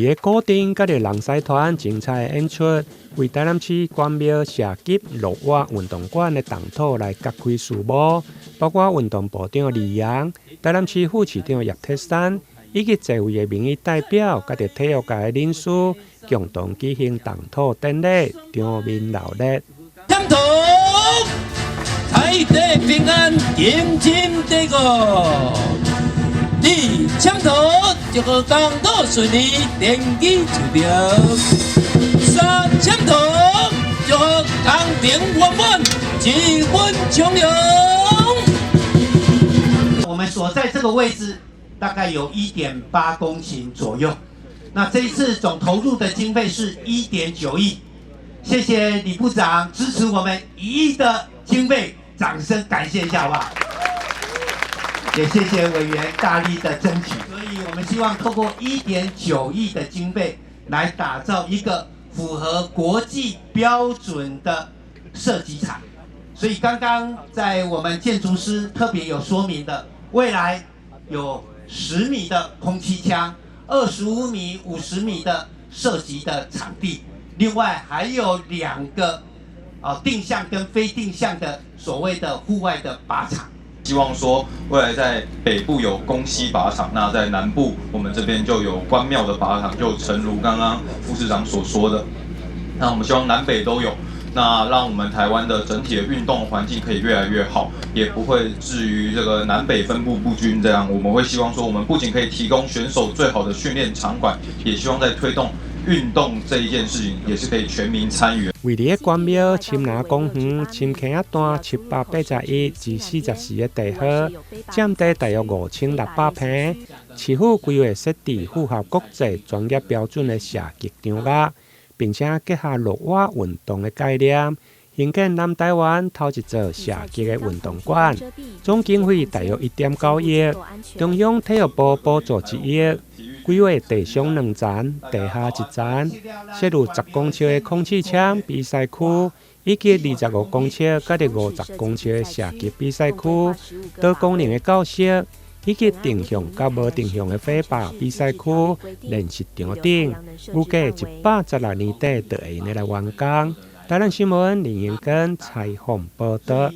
在固定甲着人獅團精彩演出，為台南市關廟社區綠瓦運動館的動土來揭開序幕，包括運動部長李陽、台南市副市長葉鐵山以及多位的民意代表，甲着體育界的人士共同舉行動土典禮，場面熱烈。搶土，大地平安，金金得個。你搶土，就個工作順利，電機就掉。三搶土，就個工程圓滿，基本從容。我們所在這個位置大概有1.8公頃左右，那這一次總投入的經費是1.9億。謝謝李部長支持我們1億的經費，掌聲感謝一下好不好？也謝謝委員大力的爭取，所以我們希望透過1.9億的經費來打造一個符合國際標準的射擊場。所以剛剛在我們建築師特別有說明的，未來有10米的空氣槍，25米、50米的射擊的場地，另外還有2個定向跟非定向的所謂的戶外的靶場。希望說未來在北部有公西靶場，那在南部我們這邊就有關廟的靶場，就誠如剛剛副市長所說的，那我們希望南北都有，那讓我們台灣的整體的運動環境可以越來越好，也不會至於這個南北分布不均這樣。我們會希望說，我們不僅可以提供選手最好的訓練場館，也希望在推動運動這一件事情也是可以全民參與。位於關廟深南公園深坑仔段781至44的地號，佔地大約5600坪，市府規劃設置符合國際專業標準的射擊場館，並且結合綠瓦運動的概念，興建南台灣頭一座射擊的運動館，總經費大約1.9億，中央體育部補助1億。規劃地上2層，地下1層，設有10公尺的空氣槍比賽區，以及25公尺甲50公尺的射擊比賽區，多功能的教室，以及定向甲無定向的飛靶比賽區、練習場等，預計116年底就會來完工。台南新聞林彥根採訪報道。